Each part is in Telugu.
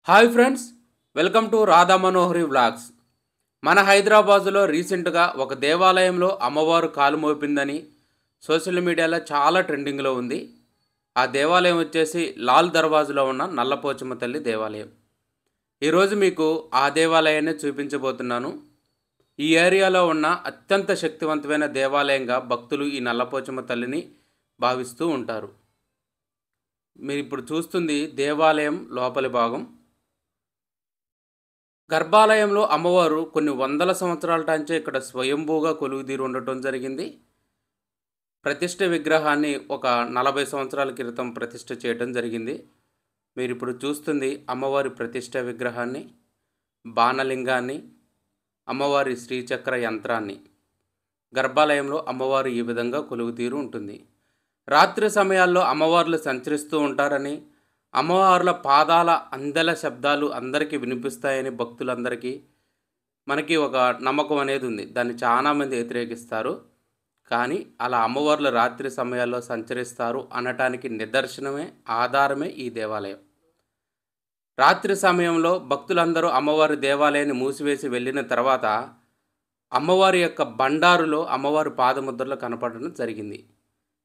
Hi friends, welcome to Radha Manohari vlogs. మన హైదరాబాదులో రీసెంట్గా ఒక దేవాలయంలో అమ్మవారు కాలు మోపిందని సోషల్ మీడియాలో చాలా ట్రెండింగ్లో ఉంది. ఆ దేవాలయం వచ్చేసి లాల్ దర్వాజులో ఉన్న నల్లపోచమ్మ తల్లి దేవాలయం. ఈరోజు మీకు ఆ దేవాలయాన్ని చూపించబోతున్నాను. ఈ ఏరియాలో ఉన్న అత్యంత శక్తివంతమైన దేవాలయంగా భక్తులు ఈ నల్లపోచమ్మ తల్లిని భావిస్తూ ఉంటారు. మీరు ఇప్పుడు చూస్తుంది దేవాలయం లోపలి భాగం. గర్భాలయంలో అమ్మవారు కొన్ని వందల సంవత్సరాల నుంచే ఇక్కడ స్వయంభూగా కొలువుదీరి ఉండటం జరిగింది. ప్రతిష్ఠ విగ్రహాన్ని ఒక 40 సంవత్సరాల క్రితం ప్రతిష్ఠ చేయడం జరిగింది. మీరు ఇప్పుడు చూస్తుంది అమ్మవారి ప్రతిష్ఠ విగ్రహాన్ని, బాణలింగాన్ని, అమ్మవారి శ్రీచక్ర యంత్రాన్ని. గర్భాలయంలో అమ్మవారు ఈ విధంగా కొలువుదీరి ఉంటుంది. రాత్రి సమయాల్లో అమ్మవార్లు సంచరిస్తూ ఉంటారని, అమ్మవార్ల పాదాల అందెల శబ్దాలు అందరికీ వినిపిస్తాయని భక్తులందరికీ మనకి ఒక నమ్మకం అనేది ఉంది. దాన్ని చాలామంది వ్యతిరేకిస్తారు. కానీ అలా అమ్మవార్లు రాత్రి సమయాల్లో సంచరిస్తారు అనటానికి నిదర్శనమే, ఆధారమే ఈ దేవాలయం. రాత్రి సమయంలో భక్తులందరూ అమ్మవారి దేవాలయాన్ని మూసివేసి వెళ్ళిన తర్వాత అమ్మవారి యొక్క బండారులో అమ్మవారి పాదముద్రలు కనపడడం జరిగింది.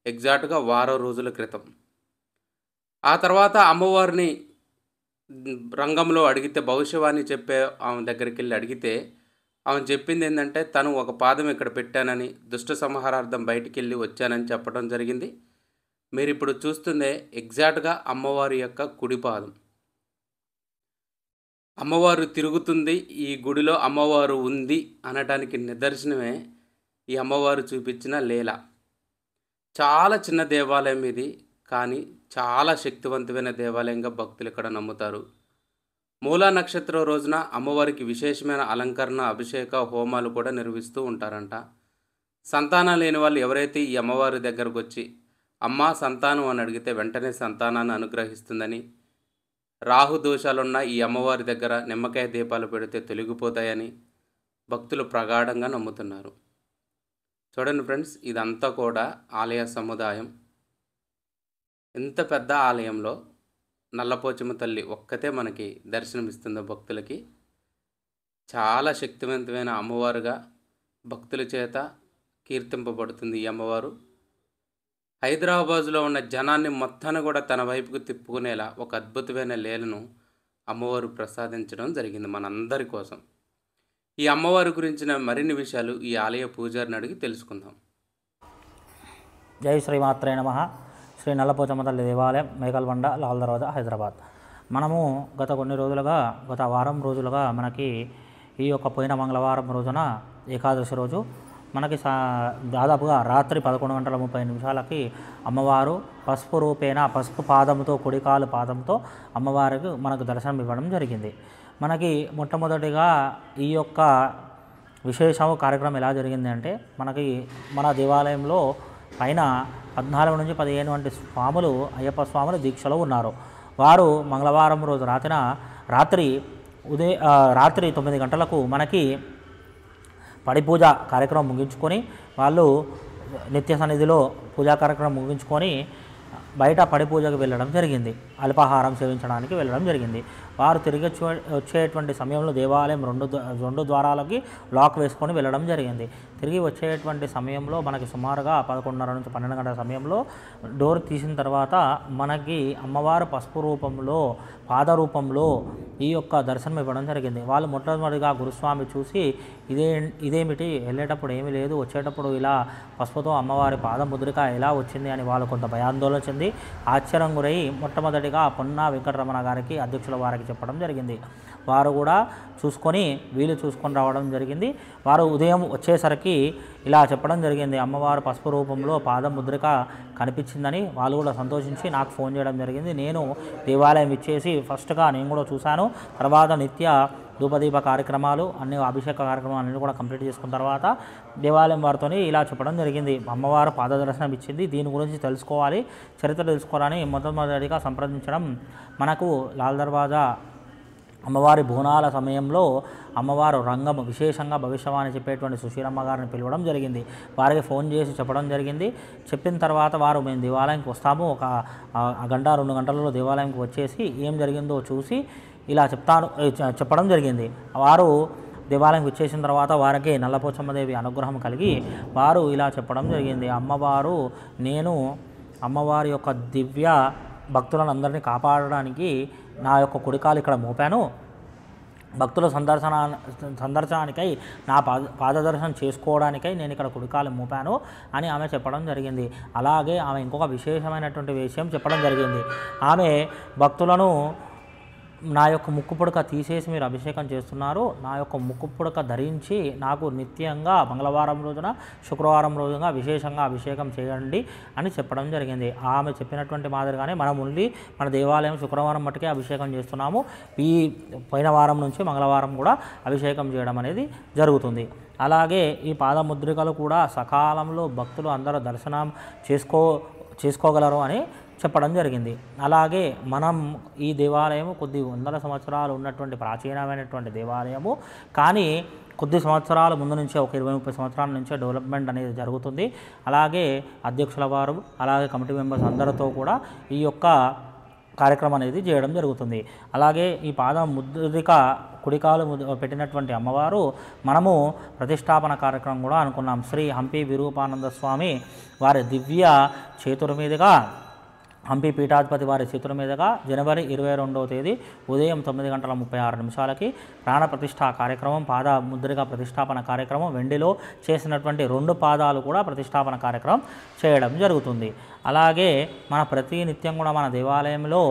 ఎగ్జాక్ట్గా వారం రోజుల క్రితం. ఆ తర్వాత అమ్మవారిని రంగంలో అడిగితే, భవిష్యవాణి చెప్పే ఆమె దగ్గరికి వెళ్ళి అడిగితే ఆమె చెప్పింది ఏంటంటే, తను ఒక పాదం ఇక్కడ పెట్టానని, దుష్ట సంహారార్థం బయటికి వెళ్ళి వచ్చానని చెప్పడం జరిగింది. మీరు ఇప్పుడు చూస్తుందే ఎగ్జాక్ట్గా అమ్మవారి యొక్క కుడి పాదం. అమ్మవారు తిరుగుతుంది, ఈ గుడిలో అమ్మవారు ఉంది అనటానికి నిదర్శనమే ఈ అమ్మవారు చూపించిన లీల. చాలా చిన్న దేవాలయం ఇది, కానీ చాలా శక్తివంతమైన దేవాలయంగా భక్తులు ఇక్కడ నమ్ముతారు. మూలా నక్షత్రం రోజున అమ్మవారికి విశేషమైన అలంకరణ, అభిషేక, హోమాలు కూడా నిర్వహిస్తూ ఉంటారంట. సంతానం లేని వాళ్ళు ఎవరైతే ఈ అమ్మవారి దగ్గరకు వచ్చి అమ్మా సంతానం అని అడిగితే వెంటనే సంతానాన్ని అనుగ్రహిస్తుందని, రాహు దోషాలున్న ఈ అమ్మవారి దగ్గర నిమ్మకాయ దీపాలు పెడితే తొలగిపోతాయని భక్తులు ప్రగాఢంగా నమ్ముతున్నారు. చూడండి ఫ్రెండ్స్, ఇదంతా కూడా ఆలయ సముదాయం. ఇంత పెద్ద ఆలయంలో నల్లపోచమ్మ తల్లి ఒక్కతే మనకి దర్శనమిస్తుందో భక్తులకి. చాలా శక్తివంతమైన అమ్మవారుగా భక్తుల చేత కీర్తింపబడుతుంది ఈ అమ్మవారు. హైదరాబాదులో ఉన్న జనాన్ని మొత్తాన్ని కూడా తన వైపుకు తిప్పుకునేలా ఒక అద్భుతమైన లీలను అమ్మవారు ప్రసాదించడం జరిగింది మనందరి కోసం. ఈ అమ్మవారి గురించిన మరిన్ని విషయాలు ఈ ఆలయ పూజారిని అడిగి తెలుసుకుందాం. జై శ్రీమాత్రే నమః. శ్రీ నల్లపోచమ్మ తల్లి దేవాలయం, మేకల్బండ, లాల్ దర్వాజా, హైదరాబాద్. మనము గత వారం రోజులుగా మనకి ఈ యొక్క పోయిన మంగళవారం రోజున ఏకాదశి రోజు మనకి దాదాపుగా రాత్రి 11:30 అమ్మవారు పసుపు రూపేణ, పసుపు పాదంతో, కుడికాలు పాదంతో అమ్మవారికి మనకు దర్శనం ఇవ్వడం జరిగింది. మనకి మొట్టమొదటిగా ఈ యొక్క విశేష కార్యక్రమం ఎలా జరిగింది అంటే, మనకి మన దేవాలయంలో పైన 14 నుంచి 15 వంటి స్వాములు, అయ్యప్ప స్వాములు దీక్షలో ఉన్నారు. వారు మంగళవారం రోజు రాత్రి 9 గంటలకు మనకి పడి పూజ కార్యక్రమం ముగించుకొని, వాళ్ళు నిత్య సన్నిధిలో పూజా కార్యక్రమం ముగించుకొని బయట పడి పూజకు వెళ్ళడం జరిగింది. అల్పాహారం సేవించడానికి వెళ్ళడం జరిగింది. వారు తిరిగి వచ్చేటువంటి సమయంలో దేవాలయం రెండు ద్వారాలకి లాక్ వేసుకొని వెళ్ళడం జరిగింది. తిరిగి వచ్చేటువంటి సమయంలో మనకి సుమారుగా 11:30 నుంచి 12 గంటల సమయంలో డోర్ తీసిన తర్వాత మనకి అమ్మవారు పసుపు రూపంలో, పాద రూపంలో ఈ యొక్క దర్శనం ఇవ్వడం జరిగింది. వాళ్ళు మొట్టమొదటిగా గురుస్వామి చూసి ఇదేమిటి, వెళ్ళేటప్పుడు ఏమీ లేదు, వచ్చేటప్పుడు ఇలా పసుపుతో అమ్మవారి పాదముద్రిక ఎలా వచ్చింది అని వాళ్ళు కొంత భయాందోళన చెంది ఆశ్చర్యం గురై మొట్టమొదటిగా పొన్నా వెంకటరమణ గారికి, అధ్యక్షుల వారికి చెప్పడం జరిగింది. వారు కూడా వీలు చూసుకొని రావడం జరిగింది. వారు ఉదయం వచ్చేసరికి ఇలా చెప్పడం జరిగింది, అమ్మవారు పసుపు రూపంలో పాదముద్రిక కనిపించిందని. వాళ్ళు కూడా సంతోషించి నాకు ఫోన్ చేయడం జరిగింది. నేను దేవాలయం ఇచ్చేసి ఫస్ట్గా నేను కూడా చూశాను. తర్వాత నిత్య ధూపదీప కార్యక్రమాలు, అన్ని అభిషేక కార్యక్రమాలు అన్నీ కూడా కంప్లీట్ చేసుకున్న తర్వాత దేవాలయం వారితో ఇలా చెప్పడం జరిగింది, అమ్మవారు పాద దర్శనం ఇచ్చింది, దీని గురించి తెలుసుకోవాలి, చరిత్ర తెలుసుకోవాలని మొట్టమొదటిగా సంప్రదించడం. మనకు లాల్ దర్వాజా అమ్మవారి బోనాల సమయంలో అమ్మవారు రంగం విశేషంగా భవిష్యవాణి చెప్పేటువంటి సుశీలమ్మ గారిని పిలవడం జరిగింది. వారికి ఫోన్ చేసి చెప్పడం జరిగింది. చెప్పిన తర్వాత వారు మేము దేవాలయంకి వస్తాము, ఒక గంట 2 గంటలలో దేవాలయంకి వచ్చేసి ఏం జరిగిందో చూసి ఇలా చెప్పడం జరిగింది. వారు దేవాలయం విచ్చేసిన తర్వాత వారికి నల్లపోచమ్మదేవి అనుగ్రహం కలిగి వారు ఇలా చెప్పడం జరిగింది. అమ్మవారు నేను అమ్మవారి యొక్క దివ్య భక్తులను అందరినీ కాపాడడానికి నా యొక్క కుడికాలు ఇక్కడ మోపాను, భక్తుల సందర్శనానికై నా పాదదర్శనం చేసుకోవడానికై నేను ఇక్కడ కుడికాలు మోపాను అని ఆమె చెప్పడం జరిగింది. అలాగే ఆమె ఇంకొక విశేషమైనటువంటి విషయం చెప్పడం జరిగింది. ఆమె భక్తులను నా యొక్క ముక్కు పుడక తీసేసి మీరు అభిషేకం చేస్తున్నారు, నా యొక్క ముక్కు పుడక ధరించి నాకు నిత్యంగా మంగళవారం రోజున శుక్రవారం రోజున విశేషంగా అభిషేకం చేయండి అని చెప్పడం జరిగింది. ఆమె చెప్పినటువంటి మాదిరిగానే మనం ఉండి మన దేవాలయం శుక్రవారం మట్టుకే అభిషేకం చేస్తున్నాము. ఈ పోయిన వారం నుంచి మంగళవారం కూడా అభిషేకం చేయడం అనేది జరుగుతుంది. అలాగే ఈ పాదముద్రికలు కూడా సకాలంలో భక్తులు అందరూ దర్శనం చేసుకోగలరు అని చెప్పడం జరిగింది. అలాగే మనం ఈ దేవాలయము కొద్ది వందల సంవత్సరాలు ఉన్నటువంటి ప్రాచీనమైనటువంటి దేవాలయము, కానీ కొద్ది సంవత్సరాల ముందు నుంచే ఒక 20-30 సంవత్సరాల నుంచే డెవలప్మెంట్ అనేది జరుగుతుంది. అలాగే అధ్యక్షుల వారు అలాగే కమిటీ మెంబర్స్ అందరితో కూడా ఈ యొక్క కార్యక్రమం అనేది చేయడం జరుగుతుంది. అలాగే ఈ పాద ముద్రిక కుడికాలు పెట్టినటువంటి అమ్మవారు మనము ప్రతిష్టాపన కార్యక్రమం కూడా అనుకున్నాం. శ్రీ హంపి విరూపానంద స్వామి వారి దివ్య చేతుల మీదుగా హంపి పీఠాధిపతి వారి చేతుల మీదుగా జనవరి 22వ తేదీ ఉదయం 9:36 ప్రాణ ప్రతిష్ఠా కార్యక్రమం, పాద ముద్రిక ప్రతిష్టాపన కార్యక్రమం, వెండిలో చేసినటువంటి 2 పాదాలు కూడా ప్రతిష్టాపన కార్యక్రమం చేయడం జరుగుతుంది. అలాగే మన ప్రతి నిత్యం కూడా మన దేవాలయంలో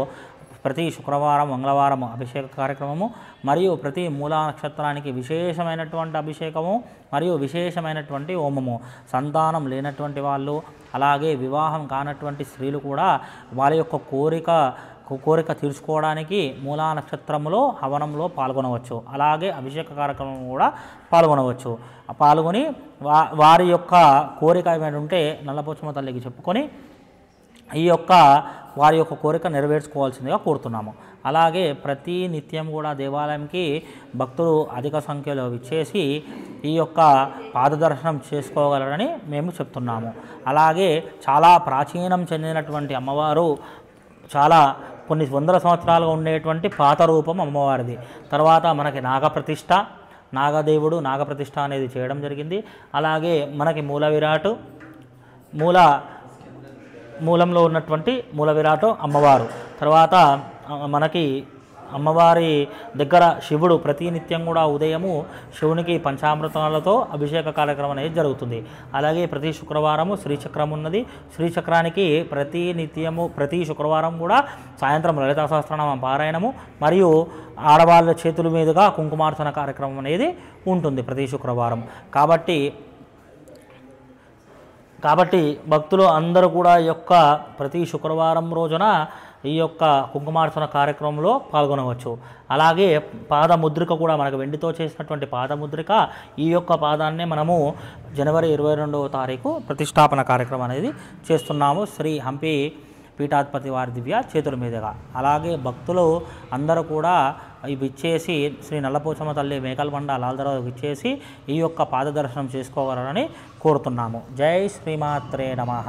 ప్రతి శుక్రవారం మంగళవారం అభిషేక కార్యక్రమము మరియు ప్రతి మూలా నక్షత్రానికి విశేషమైనటువంటి అభిషేకము మరియు విశేషమైనటువంటి హోమము, సంతానం లేనటువంటి వాళ్ళు అలాగే వివాహం కానటువంటి స్త్రీలు కూడా వారి యొక్క కోరిక తీర్చుకోవడానికి మూలా నక్షత్రములో హవనంలో పాల్గొనవచ్చు. అలాగే అభిషేక కార్యక్రమం కూడా పాల్గొనవచ్చు. పాల్గొని వారి యొక్క కోరిక ఏమైనా ఉంటే నల్లపోచమ్మ తల్లికి చెప్పుకొని ఈ యొక్క వారి యొక్క కోరిక నెరవేర్చుకోవాల్సిందిగా కోరుతున్నాము. అలాగే ప్రతి నిత్యం కూడా దేవాలయంకి భక్తులు అధిక సంఖ్యలో విచ్చేసి ఈ యొక్క పాదదర్శనం చేసుకోగలరని మేము చెప్తున్నాము. అలాగే చాలా ప్రాచీనం చెందినటువంటి అమ్మవారు, చాలా కొన్ని వందల సంవత్సరాలుగా ఉండేటువంటి పాత రూపం అమ్మవారిది. తర్వాత మనకి నాగప్రతిష్ఠ, నాగదేవుడు నాగప్రతిష్ఠ అనేది చేయడం జరిగింది. అలాగే మనకి మూల విరాట్, మూలంలో ఉన్నటువంటి మూల విరాట్ అమ్మవారు, తర్వాత మనకి అమ్మవారి దగ్గర శివుడు ప్రతి నిత్యం కూడా ఉదయము శివునికి పంచామృతాలతో అభిషేక కార్యక్రమం అనేది జరుగుతుంది. అలాగే ప్రతి శుక్రవారము శ్రీచక్రం ఉన్నది. శ్రీచక్రానికి ప్రతి శుక్రవారం కూడా సాయంత్రం లలితా సహస్రనామ పారాయణము మరియు ఆడవాళ్ళ చేతుల మీదుగా కుంకుమార్చన కార్యక్రమం అనేది ఉంటుంది ప్రతి శుక్రవారం. కాబట్టి భక్తులు అందరూ కూడా ఈ యొక్క ప్రతి శుక్రవారం రోజున ఈ యొక్క కుంకుమార్చన కార్యక్రమంలో పాల్గొనవచ్చు. అలాగే పాదముద్రిక కూడా మనకు వెండితో చేసినటువంటి పాదముద్రిక, ఈ యొక్క పాదాన్నే మనము జనవరి 22వ తారీఖు ప్రతిష్టాపన కార్యక్రమం అనేది చేస్తున్నాము శ్రీ హంపి పీఠాధిపతి వారి దివ్య చేతుల మీదుగా. అలాగే భక్తులు అందరూ కూడా విచ్చేసి శ్రీ నల్లపోచమ్మ తల్లి మేకల్బండ లాల్దరవ విచ్చేసి ఈ యొక్క పాదదర్శనం చేసుకోగలరని కోరుతున్నాము. జై శ్రీమాత్రే నమః.